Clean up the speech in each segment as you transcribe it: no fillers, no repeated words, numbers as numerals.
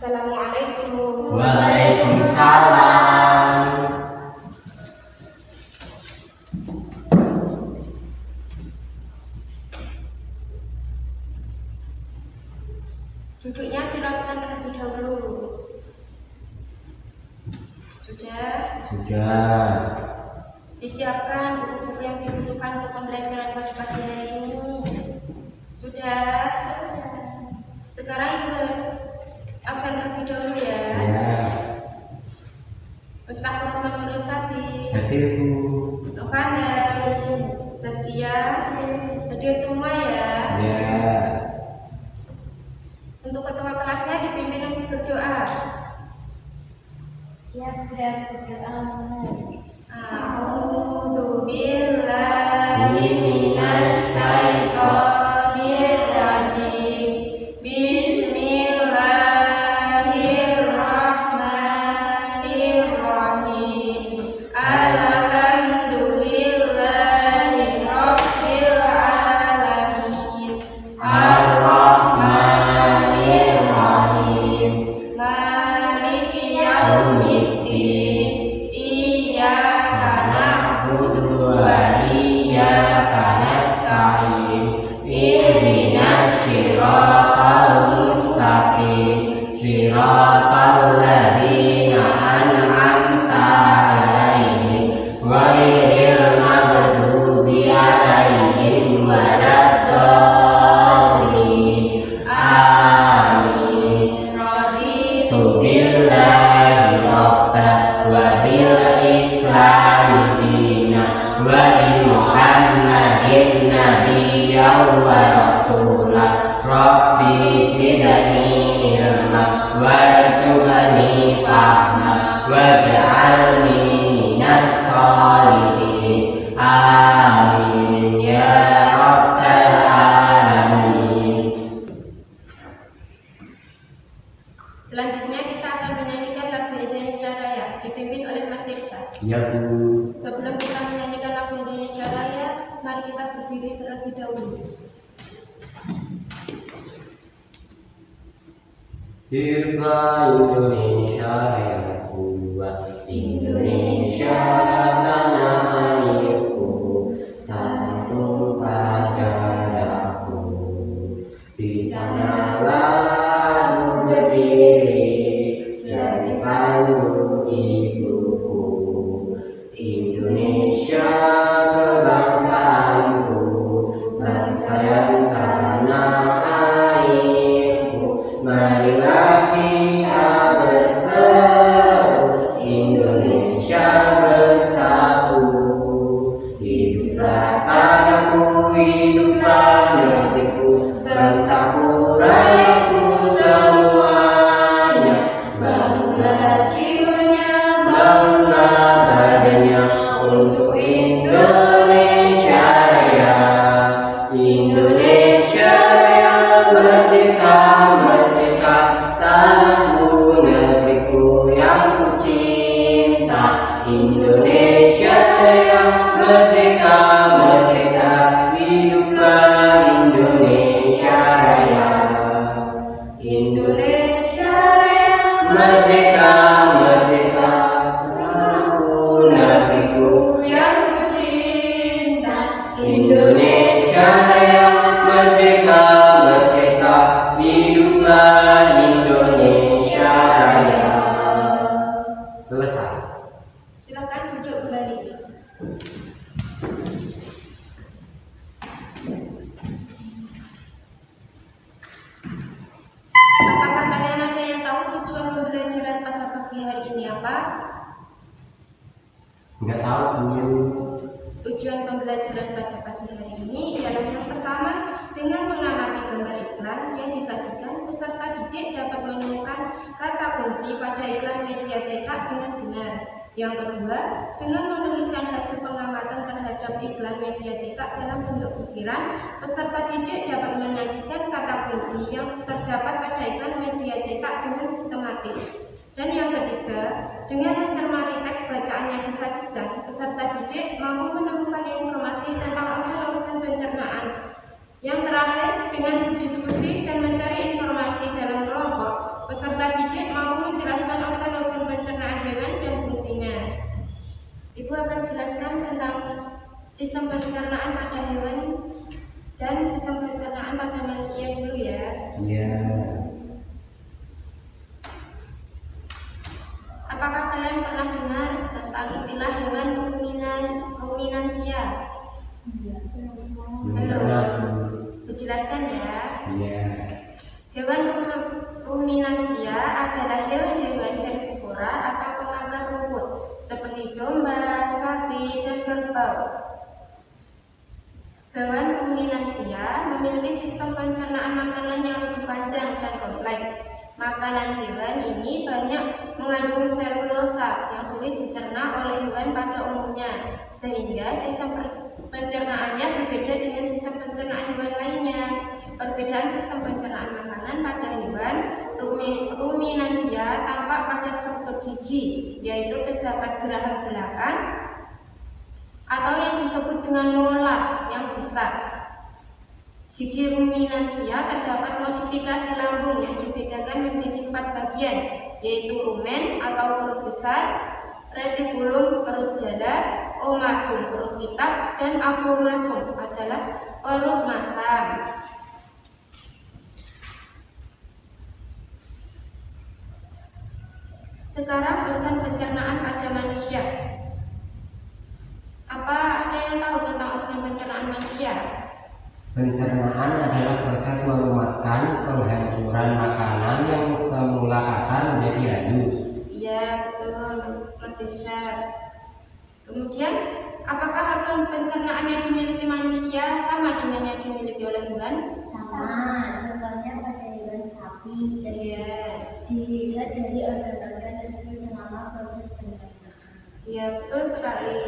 Assalamualaikum. Waalaikumsalam. Duduknya dirapikan terlebih dahulu. Sudah? Sudah. Disiapkan buku-buku yang dibutuhkan untuk pembelajaran pada pagi hari ini. Sudah? Sekarang Ibu absen terlebih dahulu ya. Miftah Rahman Nurul Sadi. Hadir Bu. Novanda, Saskia, hadir semua ya. Ya. Untuk ketua kelasnya dipimpin untuk berdoa. Siap dan berdoa. A'udzu billahi minas syaitonir rajim. Bismillahirrahmanirrahim. Alhamdulillahi rabbil alamin. Ar-Rahmanir-Rahim. Maliki yaumiddin. Iyyaka na'budu wa iyyaka nasta'in. Ihdinas siratal mustaqim. Siratal ladzina an'amta 'alaihim ghairil maghdubi 'alaihim waladdallin. Amin. Raditu billahi rabban wa bil islami dinan wa bi Muhammadin nabiyyan wa rasulah. Rabbi zidni ilma warzuqni fahma waj'alni minas sholihin. Amin ya rabbal alamin. Selanjutnya kita akan menyanyikan lagu Indonesia Raya dipimpin oleh Mas Irsad. Ya Bu. Sebelum kita menyanyikan lagu Indonesia Raya, mari kita berdiri terlebih dahulu. Dirga Indonesia yang kuat, Indonesia tanah airku, tanahku pada dadaku. Di sanalah berdiri, jadi pandu ibuku. Indonesia kebangsaanku, bangsa yang tanah airku. Marilah kita berseru, Indonesia bersatu. Hiduplah tanahku, hiduplah negeriku, bangsaku, rakyatku semuanya. Bangunlah jiwanya, bangunlah badannya untuk Indonesia Raya. Indonesia Raya merdeka, merdeka, tanahku, negeriku yang ku cinta. Indonesia Raya merdeka, merdeka, hiduplah Indonesia Raya. Indonesia Raya merdeka, merdeka, tanahku, negeriku yang ku cinta. Indonesia Raya merdeka, merdeka, hiduplah Indonesia Raya. Selesai. Silakan duduk kembali. Apakah kalian ada yang tahu tujuan pembelajaran pada pagi hari ini apa? Nggak tahu Bu. Tujuan pembelajaran pada pagi hari ini ialah yang pertama, dengan mengamati gambar iklan yang disajikan, peserta didik dapat menemukan kata kunci pada iklan media cetak dengan benar. Yang kedua, dengan menuliskan hasil pengamatan terhadap iklan media cetak dalam bentuk butiran, peserta didik dapat menyajikan kata kunci yang terdapat pada iklan media cetak dengan sistematis. Dan yang ketiga, dengan mencermati teks bacaan yang disajikan, peserta didik mampu menemukan informasi tentang alur-alur pencernaan. Yang terakhir, dengan berdiskusi dan mencari informasi dalam kelompok, peserta didik pencernaan pada hewan dan sistem pencernaan pada manusia dulu ya. Iya. Apakah kalian pernah dengar tentang istilah hewan ruminansia? Belum. Dijelaskan ya. Iya. Hewan ruminansia adalah hewan-hewan herbivora atau pemakan rumput seperti domba, sapi, dan kerbau. Hewan ruminansia memiliki sistem pencernaan makanan yang lebih panjang dan kompleks. Makanan hewan ini banyak mengandung selulosa yang sulit dicerna oleh hewan pada umumnya, sehingga sistem pencernaannya berbeda dengan sistem pencernaan hewan lainnya. Perbedaan sistem pencernaan makanan pada hewan ruminansia tampak pada struktur gigi, yaitu terdapat geraham belakang atau yang disebut dengan molar yang besar. Gigi ruminansia terdapat modifikasi lambung yang dibedakan menjadi 4 bagian, yaitu rumen atau perut besar, retikulum perut jala, omasum perut kitab, dan aplomasum adalah perut masam. Sekarang organ pencernaan pada manusia. Apa ada yang tahu tentang organ pencernaan manusia? Pencernaan adalah proses melumatkan penghancuran makanan yang semula kasar menjadi halus. Iya, betul, Mas Irsyad. Kemudian, apakah organ pencernaan yang dimiliki manusia sama dengan yang dimiliki oleh hewan? Sama, contohnya pada hewan sapi. Iya. Dilihat dari organ-organ tersebut selama proses pencernaan. Iya, betul sekali.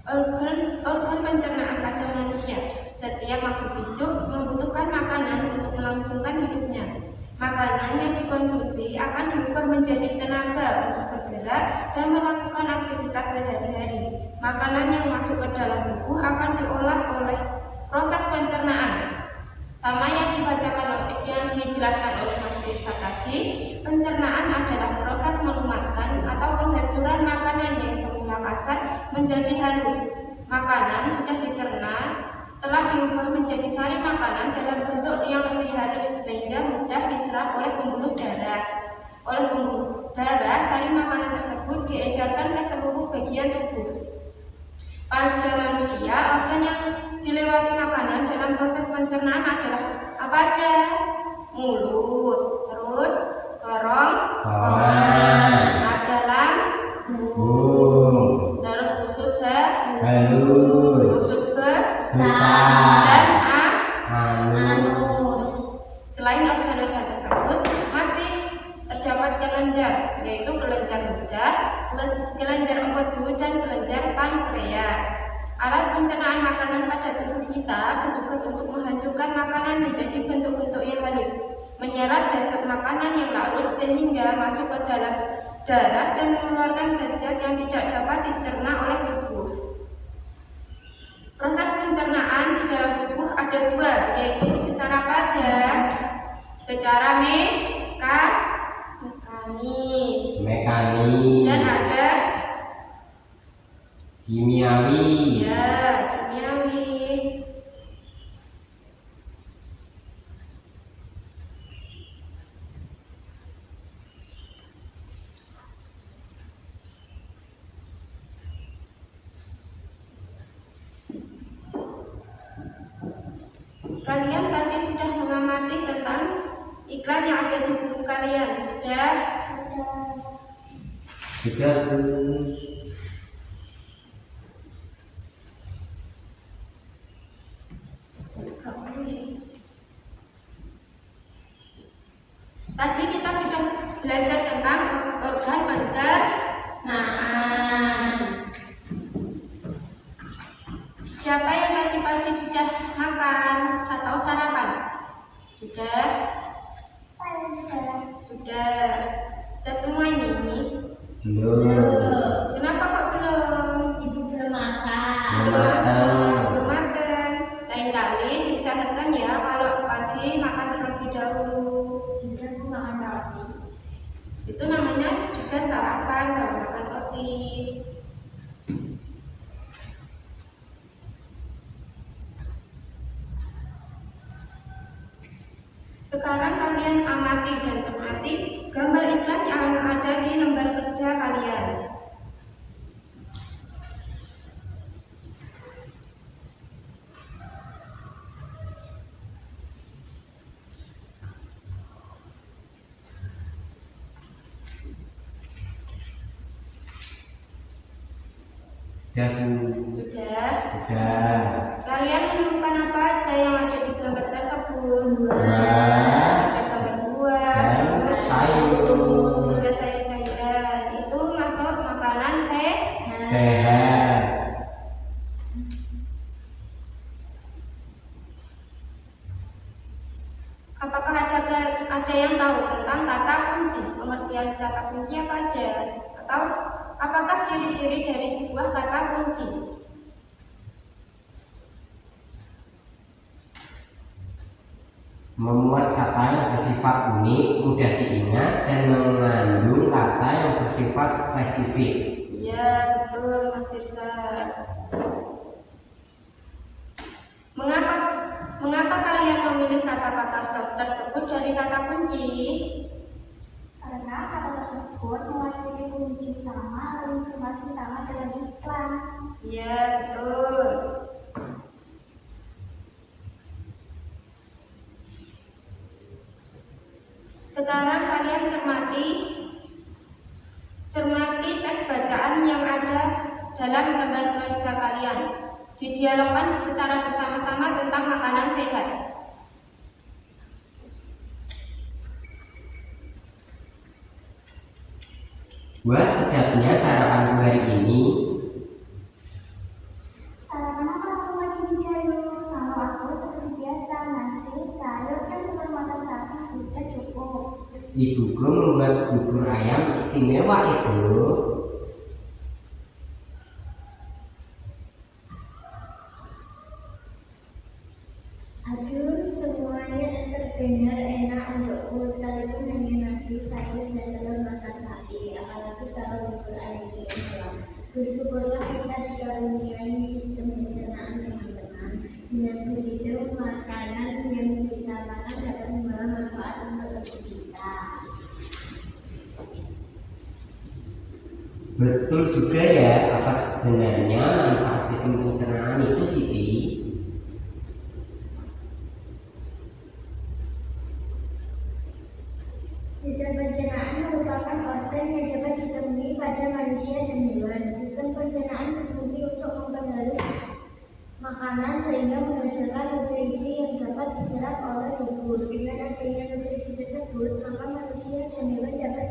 Organ pencernaan pada manusia. Setiap makhluk hidup membutuhkan makanan untuk melangsungkan hidupnya. Makanan yang dikonsumsi akan diubah menjadi tenaga untuk bergerak dan melakukan aktivitas sehari-hari. Makanan yang masuk ke dalam tubuh akan diolah oleh proses pencernaan. Sama yang dijelaskan oleh Mas Irsa tadi, pencernaan adalah proses melumatkan atau penghancuran makanan yang semula kasar menjadi halus. Makanan sudah dicerna telah diubah menjadi sari makanan dalam bentuk yang lebih halus sehingga mudah diserap oleh pembuluh darah. Oleh pembuluh darah, sari makanan tersebut diedarkan ke seluruh bagian tubuh. Pada manusia, organ yang dilewati makanan dalam proses pencernaan adalah apa aja? Mulut, terus kerongkongan, dalam, terus usus halus, usus besar, dan anus. Selain organ-organ tersebut, masih terdapat kelenjar, yaitu kelenjar ludah, kelenjar empedu, dan kelenjar pankreas. Alat pencernaan makanan pada tubuh kita bertugas untuk menghancurkan makanan menjadi bentuk-bentuk yang halus, menyerap zat makanan yang larut sehingga masuk ke dalam darah dan mengeluarkan zat-zat yang tidak dapat dicerna oleh tubuh. Proses pencernaan di dalam tubuh ada 2, yaitu secara apa aja? Secara mekanis dan ada kimiawi. ya kimiawi. Kalian tadi sudah mengamati tentang iklan yang ada di buku kalian, sudah? Sudah. Tadi kita sudah belajar tentang organ pencernaan. Siapa yang tadi pagi sudah makan atau sarapan? Sudah? Sudah semua ini? Belum. Kenapa kok belum? Ibu belum masak. Belum makan. Lain kali diusahakan ya kalau pagi makan terlebih dahulu. Sudah aku makan roti. Itu namanya Sekarang kalian amati dan cermati gambar iklan yang ada di lembar kerja kalian. Sudah. Sudah. Kalian menemukan apa aja yang ada di gambar tersebut? Buah. Ada gambar buah, Dan sayur. ada sayur-sayuran. Itu masuk makanan Sehat. Apakah ada yang tahu tentang kata kunci? Pengertian kata kunci apa aja? Atau apakah ciri-ciri dari sebuah kata kunci? Memuat kata yang bersifat unik, mudah diingat, dan mengandung kata yang bersifat spesifik. Iya, betul Mas Irsad. Mengapa kalian memilih kata-kata tersebut dari kata kunci? Karena kata tersebut mewakili kunci utama dan informasi utama dalam iklan. Iya, betul. Sekarang kalian cermati teks bacaan yang ada dalam lembar kerja kalian. Didialogkan secara bersama-sama tentang makanan sehat. Buat sedapnya sarapan hari ini. Sarapan apa aku lagi Jayu? Kalau aku seperti biasa nasi, sayur, dan telur mata sapi sudah cukup. Ibuku membuat bubur ayam istimewa itu. Aduh, semuanya terdengar enak untukku, sekalipun hanya nasi, sayur, dan telur mata sapi. Apalagi kalau bubur ayam ini. Bersyukurlah kita dikaruniai sistem pencernaan yang tenang. Dengan begitu, makanan yang kita makan dapat membawa manfaat untuk tubuh kita. Betul juga ya, apa sebenarnya manfaat sistem pencernaan itu, Siti? Sistem pencernaan merupakan organ yang dapat ditemui pada manusia dan hewan. Sistem pencernaan berfungsi untuk mempengaruhi makanan sehingga menghasilkan nutrisi yang dapat diserap oleh tubuh. Dengan adanya nutrisi tersebut, maka manusia dan hewan dapat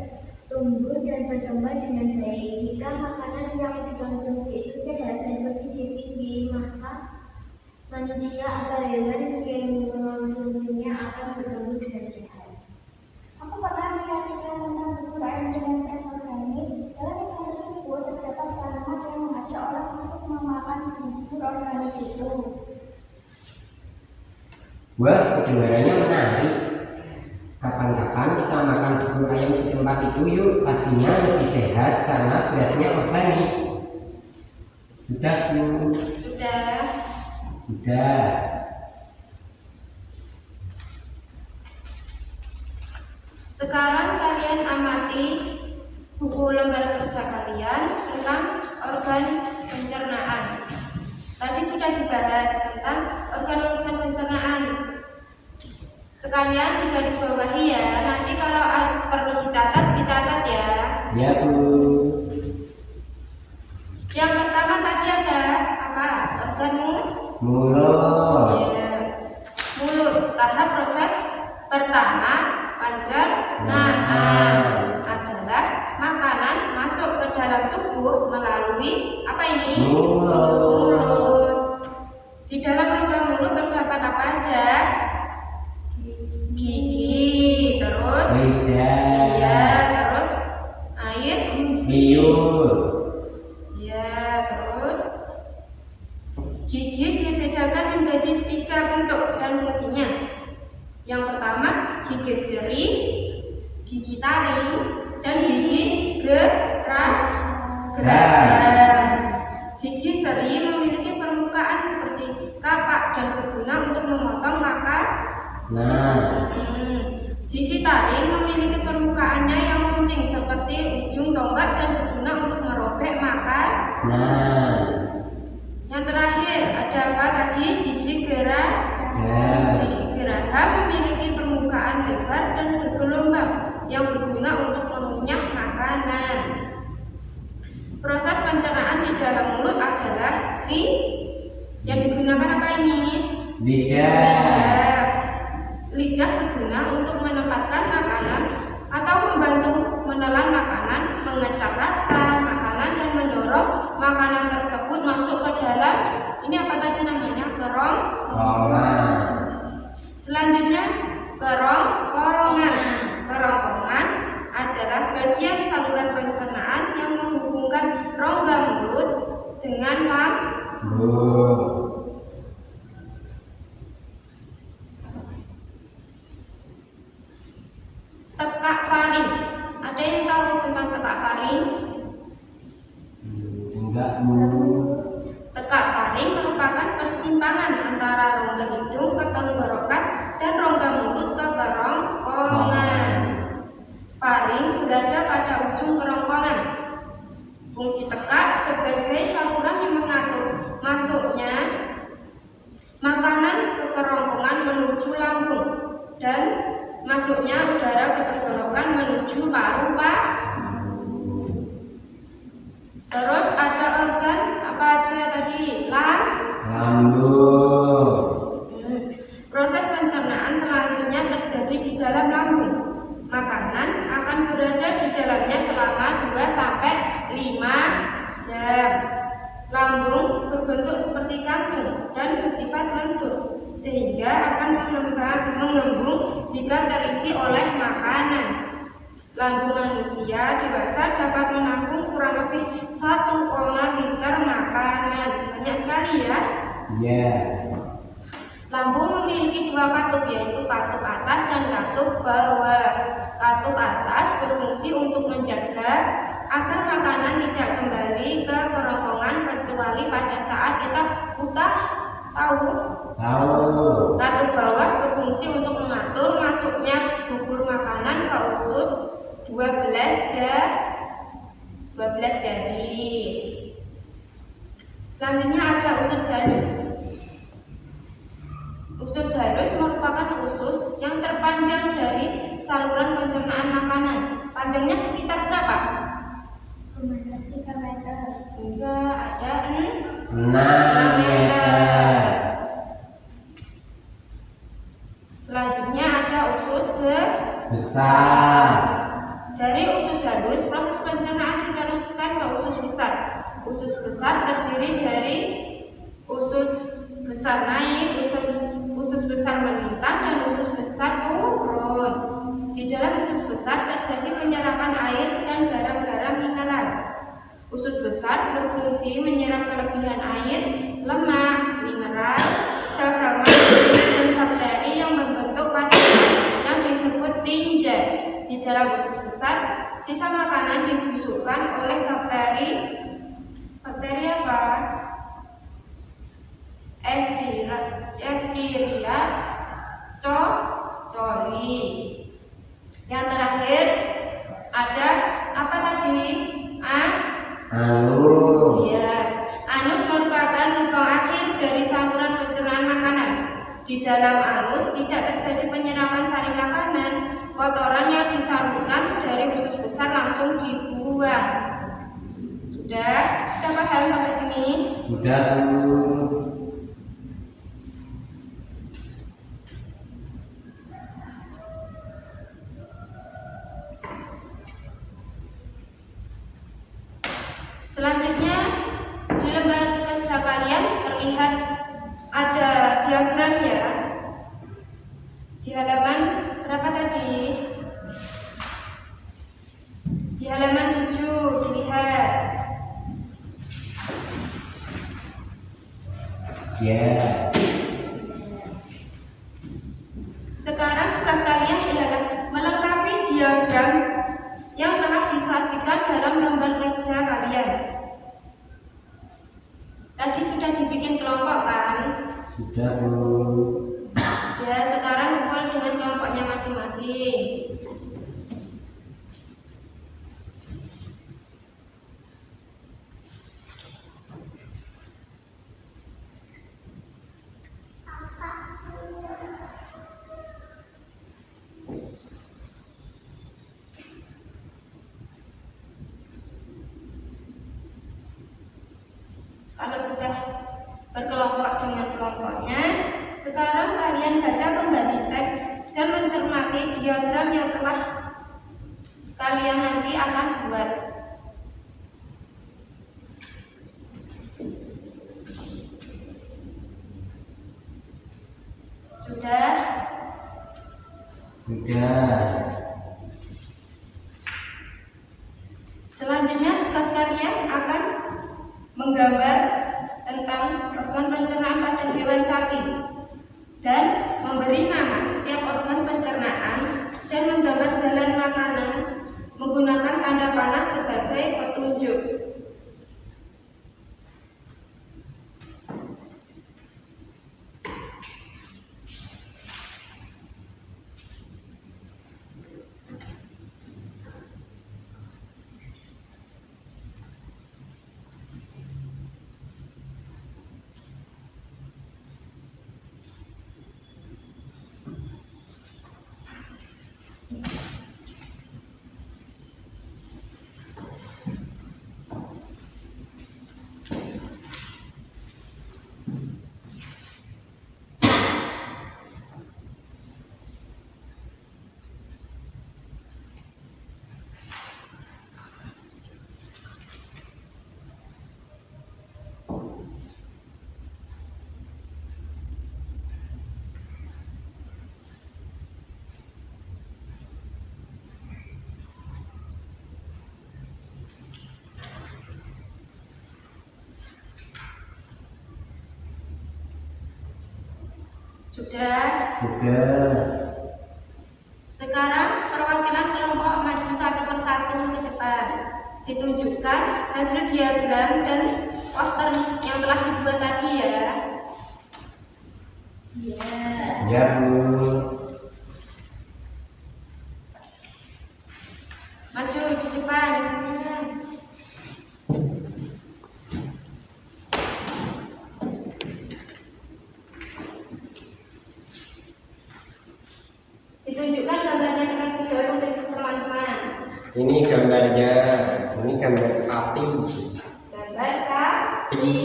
tumbuh dan berkembang dengan baik. Jika makanan yang dikonsumsi itu sehat dan bergizi tinggi, maka manusia atau hewan yang mengonsumsinya akan bertumbuh dengan sehat. Aku pernah melihat iklan tentang bubur ayam dengan beras organik. Dalam iklan tersebut terdapat kalimat yang mengajak orang untuk memakan bubur organik itu. Wah, kedengarannya menarik. Kapan-kapan kita makan bubur ayam di tempat itu yuk. Pastinya lebih sehat karena berasnya organik. Sudah, Bu. Sudah. Sudah. Sekarang kalian amati buku lembar kerja kalian tentang organ pencernaan. Tadi sudah dibahas tentang organ-organ pencernaan. Sekalian digarisbawahi ya. Nanti kalau perlu dicatat ya. Ya, Bu. Yang pertama tadi ada apa? Organ Mulut. Ya. Mulut. Tahap proses pertama pencernaan adalah makanan masuk ke dalam tubuh melalui apa ini? Mulut. Di dalam rongga mulut terdapat apa aja? Gigi, terus Lidah. iya, terus air Liur. ya, terus gigi dibedakan menjadi 3 bentuk dan fungsinya. Yang pertama gigi seri, gigi taring, dan gigi gerakan. Gigi seri memiliki permukaan seperti kapak dan berguna untuk memotong makanan. Biji taring memiliki permukaannya yang runcing seperti ujung tombak dan berguna untuk merobek makanan. Nah, Yang terakhir ada apa tadi? Gigi geraham. Gigi geraham memiliki permukaan lebar dan bergelombang yang berguna untuk mengunyah makanan. Proses pencernaan di dalam mulut adalah yang digunakan apa ini? lidah. Lidah berguna untuk menempatkan makanan atau membantu menelan makanan, mengecap rasa makanan dan mendorong makanan tersebut masuk ke dalam ini apa tadi namanya? Kerongkongan. Selanjutnya kerongkongan. Kerongkongan adalah bagian saluran pencernaan yang menghubungkan rongga mulut dengan lambung. tekak faring. Ada yang tahu tentang tekak faring? Enggak, Tekak faring merupakan persimpangan antara rongga hidung ke tenggorokan dan rongga mulut ke kerongkongan. Faring berada pada ujung kerongkongan. Fungsi tekak sebagai saluran yang mengatur masuknya makanan ke kerongkongan menuju lambung dan masuknya udara ke tenggorokan menuju paru-paru. Terus ada organ apa aja tadi? lambung. Proses pencernaan selanjutnya terjadi di dalam lambung. Makanan akan berada di dalamnya selama 2-5 jam. Lambung berbentuk seperti kantung dan bersifat lentur, sehingga akan mengembung jika terisi oleh makanan. Lambung manusia dewasa dapat menampung kurang lebih 1,5 liter makanan. Banyak sekali ya. Ya. Lambung memiliki 2 katup, yaitu katup atas dan katup bawah. Katup atas berfungsi untuk menjaga agar makanan tidak kembali ke kerongkongan kecuali pada saat kita butuh. Tahu? Katup bawah berfungsi untuk mengatur masuknya bubur makanan ke usus 12 jari. Selanjutnya ada usus halus. Usus halus merupakan usus yang terpanjang dari saluran pencernaan makanan. Panjangnya sekitar berapa? 3 meter. Enggak, ada 6 meter. Selanjutnya ada usus Besar. Dari usus halus, proses pencernaan diteruskan ke usus besar. Usus besar terdiri dari usus besar naik, usus besar melintang, dan usus besar turun. Di dalam usus besar terjadi penyerapan air dan garam-garam mineral. Usus besar berfungsi menyerap kelebihan air, lemak, mineral, sel-sel mati, dan bakteri yang membentuk padanan yang disebut tinja. Di dalam usus besar, sisa makanan dibusukkan oleh bakteri apa? Escherichia coli. Yang terakhir ada apa tadi? Anus. Ya, anus merupakan lubang akhir dari saluran pencernaan makanan. Di dalam anus tidak terjadi penyerapan sari makanan. Kotoran yang disalurkan dari usus besar langsung dibuang. Sudah paham sampai sini? Sudah, Bu. Selanjutnya di lembar kerja kalian terlihat ada diagramnya di halaman berapa tadi? Di halaman 7 dilihat. Ya. Sekarang tugas kalian adalah melengkapi diagram yang telah disajikan dalam lembar kerja kalian. Tadi sudah dibikin kelompok kan? Sudah, Bu. Ya, sekarang kumpul dengan kelompoknya masing-masing. Kalau sudah berkelompok dengan kelompoknya, sekarang kalian baca kembali teks dan mencermati diagram yang telah kalian nanti akan buat. Sudah? Sudah. Selanjutnya tugas kalian akan menggambar tentang organ pencernaan pada hewan sapi dan memberi nama setiap organ pencernaan dan menggambar jalan makanan menggunakan tanda panah sebagai petunjuk. Sudah? Sudah. Sekarang perwakilan kelompok maju satu persatu ke depan. Ditunjukkan hasil diagram dan poster yang telah dibuat tadi ya. Ya, Bu. Maju di depan. Ditunjukkan gambarnya terlebih dahulu untuk teman-teman. Ini gambarnya. Ini gambar sapi. Gambar sapi. Di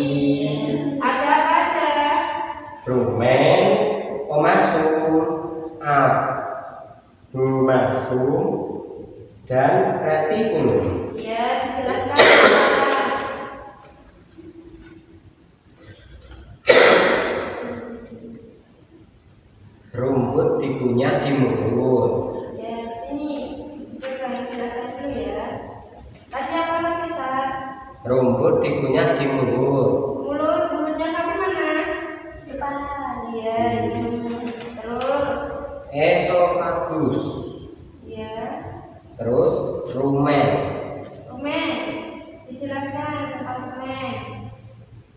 Ada apa aja? rumen, omasum, abu masum, dan retikulum. Ya, dijelaskan. Rumput dikunyah di mulut. Ya, sini kita jelaskan dulu ya. Tadi apa Mas Isa? Rumput dikunyah di mulut. Mulutnya sampai mana? Depan. Iya, ini. Terus, Esofagus. ya, Terus rumen. rumen. Dijelaskan tentang rumen.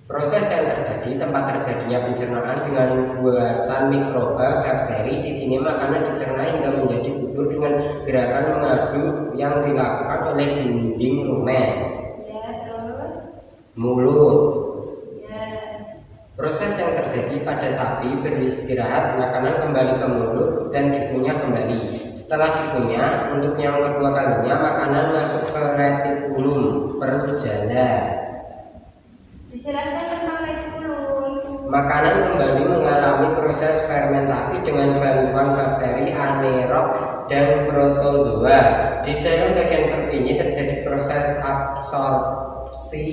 Proses yang terjadi tempat terjadinya pencernaan dengan buatan mikroba bakteri. Di sini makanan dicerna hingga menjadi bubur dengan gerakan mengaduk yang dilakukan oleh dinding rumen. Ya, terus, Mulut. ya, Proses yang terjadi pada sapi beristirahat, makanan kembali ke mulut dan dikunyah kembali. Setelah dikunyah, untuk yang kedua kalinya makanan masuk ke retikulum perut janda. dijelaskan tentang retikulum. Makanan kembali mengalami proses fermentasi dengan bantuan bakteri anaerob dan protozoa. Di dalam bagian perut ini terjadi proses absorpsi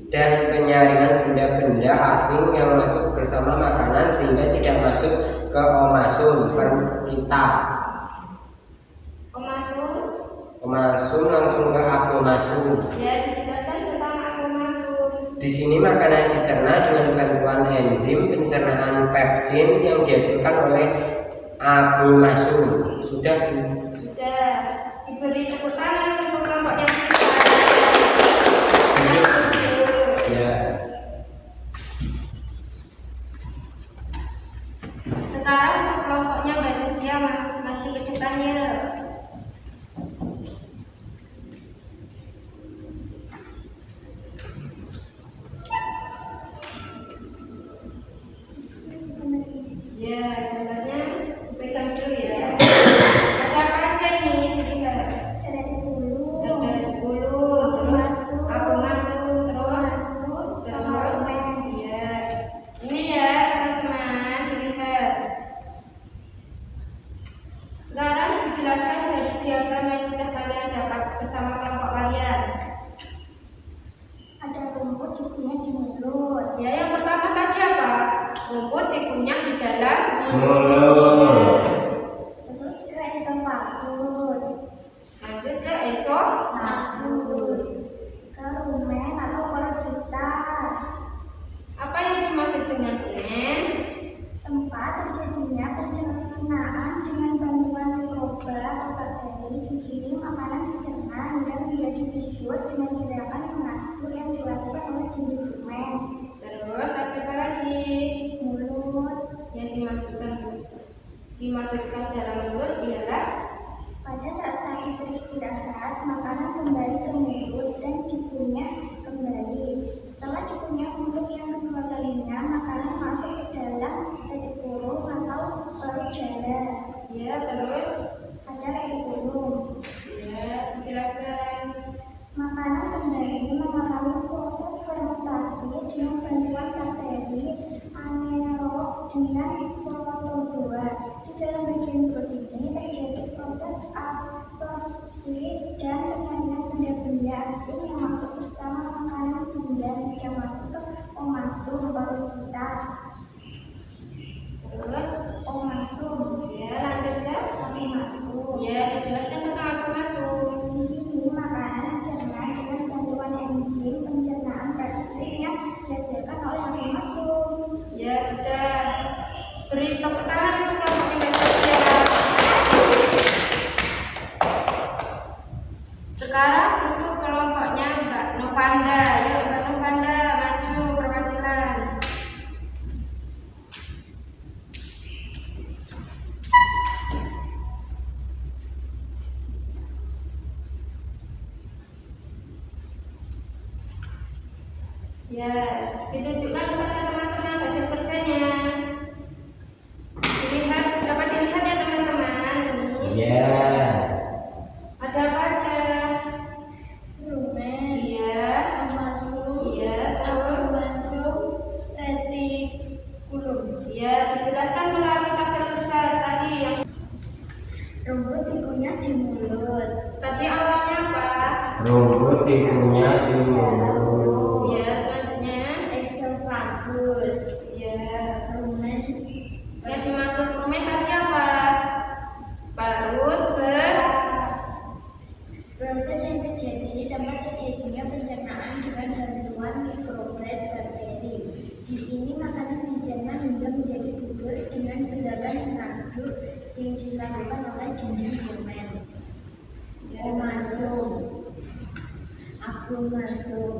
dan penyaringan benda-benda asing yang masuk bersama makanan sehingga tidak masuk ke omasum perut kita. Omasum langsung ke abomasum. Ya, dijelaskan tentang abomasum. Di sini makanan dicerna dengan bantuan enzim pencernaan pepsin yang dihasilkan oleh abomasum. Sudah, Bu? Sudah. Diberi tepuk tangan untuk kelompok yang bisa. Ya. Sekarang untuk kelompoknya Mbak Sisya maju ke depannya. Ya, gambarnya pegang dulu ya. Ada apa aja ini? Lihat. Ada di bulu, Ada bulu, terus masuk, aku masuk, terus masuk, terus jelaskan dari diagram yang sudah kalian dapat bersama kelompok kalian. Ada rumput dikunyah di mulut. Ya, yang pertama tadi apa? Rumput dikunyah di dalam mulut. Terus ke esofagus. Lanjut ke esophagus. Fagus. Ke rumen atau perut besar. Apa yang dimaksud dengan rumen? Tempat terjadinya pencernaan dengan bantuan mikroba atau bakteri. Di sini makanan dicerna hingga menjadi bubur dengan gerakan mengaduk yang dilakukan oleh dinding rumen. Terus ada apa lagi? Mulut. Yang dimasukkan dalam mulut ialah Pada saat sakit beristirahat, makanan kembali ke mulut dan dikunyah kembali. Setelah dikunyah untuk yang kedua kalinya, makanan masuk ke dalam retikulum atau perut jalan. ya, terus Ada retikulum. ya, dijelaskan. Makanan kembali mengalami proses fermentasi dengan bantuan bakteri anaerob dengan protozoa. Di dalam bagian perut ini terjadi proses absorpsi dan penyaringan benda-benda asing yang masuk bersama makanan sehingga tidak masuk ke omasum perut kita. Terus Omasum, ya, lanjut ya. omasum. Ya, dijelaskan tentang aku masuk. Di sini makanan dicerna dengan bantuan enzim pencernaan pepsin yang dihasilkan oleh omasum. Ya, sudah. Beri tepuk tangan untuk kelompok yang bersedia. Sekarang untuk kelompoknya Mbak Novanda. Yuk Mbak Novanda, maju perwakilan. Ya, ditunjukkan kepada teman-teman hasil kerjanya. Dapat dilihat ya teman-teman. Ini Ya. ada apa aja? Rumen, Iya, omasum, iya, terus omasum, retikulum. iya, dijelaskan melalui tabel kerja tadi yang Rumput dikunyah di mulut. tadi awalnya apa? Rumput dikunyah di mulut. Iya, selanjutnya. Esofagus. Iya. Rumen. Yang dimaksud rumen tadi apa? Parut Proses yang terjadi tempat terjadinya pencernaan dengan bantuan mikroba bakteri. Di sini makanan dicerna hingga menjadi bubur dengan gerakan mengaduk yang dilakukan oleh dinding rumen. Omasum. Akumasum.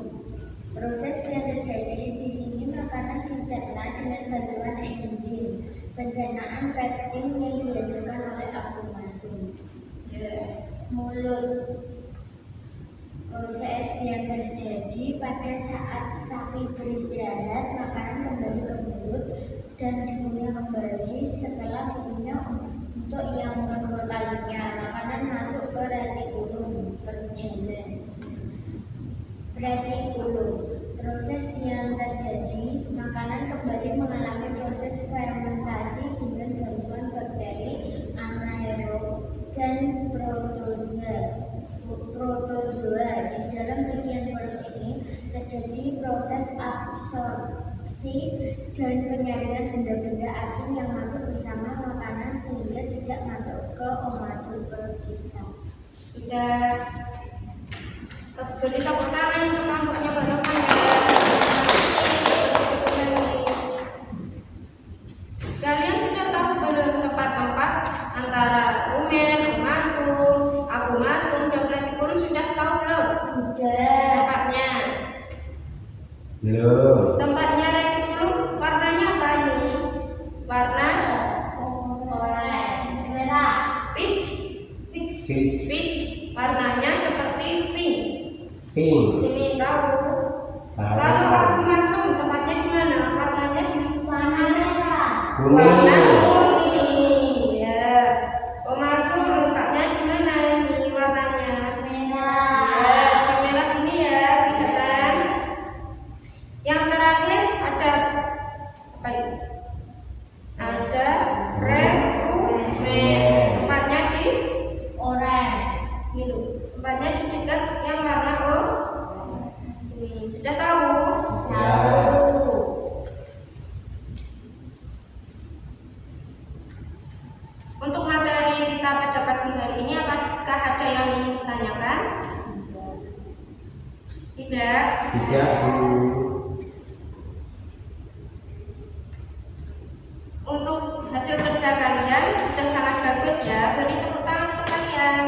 Proses yang terjadi di sini makanan dicerna dengan bantuan enzim pencernaan pepsin yang dihasilkan oleh akumasum. Ya. Mulut. Proses yang terjadi pada saat sapi beristirahat, makanan kembali ke mulut dan dikunyah kembali. Setelah dikunyah untuk yang kedua kalinya, makanan masuk ke retikulum perut jalan. Retikulum. Proses yang terjadi, makanan kembali mengalami proses fermentasi dengan bantuan bakteri anaerob dan protozoa. Di dalam bagian perut ini terjadi proses absorpsi dan penyaringan benda-benda asing yang masuk bersama makanan sehingga tidak masuk ke omasum perut kita. Sudah. Beri tepuk tangan untuk kelompoknya Mbak Novanda. Kalian sudah tahu belum tempat-tempat antara rumen, omasum, akumasum, dan retikulum sudah tahu belum? Sudah. Tempatnya. Belum. Tempatnya retikulum warnanya apa ini? Warna Oranye, merah, peach. peach, Peach. Warnanya seperti pink. Pink. Sini tahu. Tahu. Lalu akumasum tempatnya di mana? Warnanya di warna merah, warna Kuning. kuning. Ya. Omasum letaknya di mana ini warnanya? merah. Ya, di merah sini ya, kelihatan. Yang terakhir ada apa ini? Ada rerumen. Tempatnya di Untuk materi kita pada pagi hari ini, apakah ada yang ingin ditanyakan? Tidak. Tidak, Bu. Untuk hasil kerja kalian sudah sangat bagus ya. Beri tepuk tangan untuk kalian.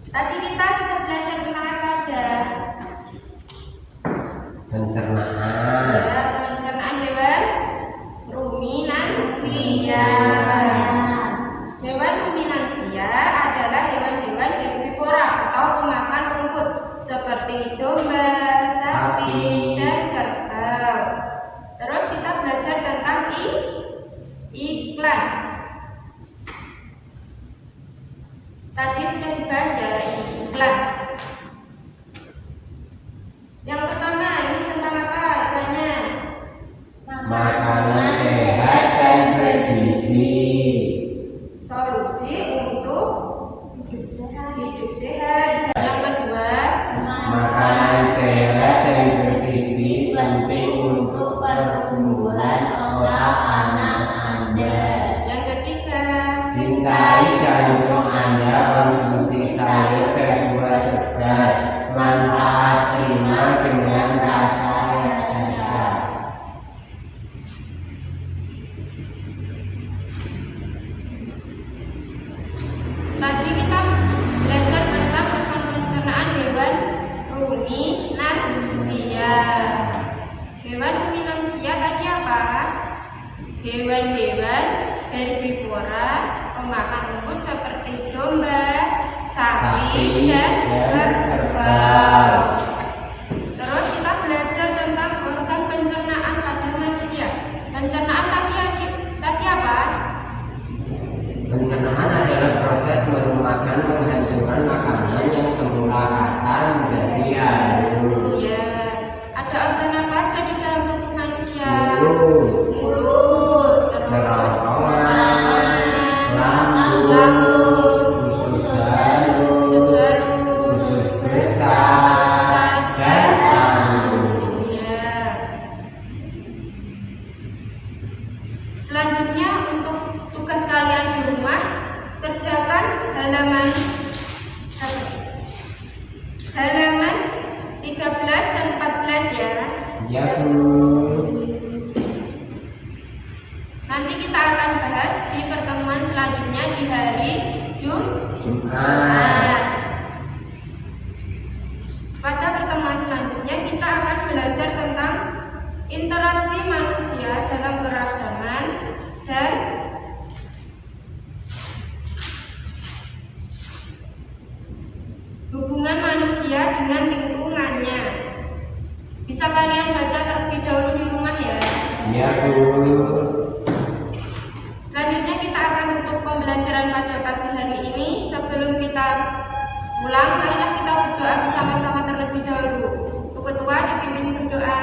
Tadi kita sudah belajar tentang apa aja? Pencernaan. Ya, pencernaan hewan ruminansia. Hewan ruminansia adalah hewan-hewan herbivora atau pemakan rumput seperti domba, sapi, dan kerbau. Terus kita belajar tentang iklan. Tadi sudah dibahas ya iklan. Yang pertama ini tentang apa iklannya? Makanan sehat dan bergizi. Solusi untuk Hidup sehat. hidup sehat. Yang kedua, Makanan sehat dan bergizi penting untuk pertumbuhan otak anak Anda. yang ketiga, Cintai jantung Anda, konsumsi sayur dan buah segar, manfaat prima dengan rasa yang sehat. tadi kita belajar tentang pencernaan hewan ruminansia. Hewan ruminansia tadi apa? Hewan-hewan herbivora pemakan rumput seperti domba, sapi, dan kerbau. Terus kita belajar tentang organ pencernaan pada manusia. Pencernaan tadi apa? Pencernaan adalah proses merumakan menghancurkan makanan yang semula kasar menjadi halus. Ya, ada organ apa aja di dalam tubuh manusia? Mulut, Mulut, kerongkongan, lambung, lambung, usus halus, usus besar, dan lambung. Ya. Selanjutnya untuk tugas kalian di rumah, kerjakan halaman 13 dan 14 ya. Ya, Bu. Nanti kita akan bahas di pertemuan selanjutnya di hari Jumat. Pada pertemuan selanjutnya kita akan belajar tentang interaksi manusia dalam keragaman dan hubungan manusia dengan lingkungannya. Bisa kalian baca terlebih dahulu di rumah ya. Ya, Bu. Selanjutnya kita akan tutup pembelajaran pada pagi hari ini. Sebelum kita pulang, marilah kita berdoa bersama-sama terlebih dahulu. Ketua dipimpin berdoa.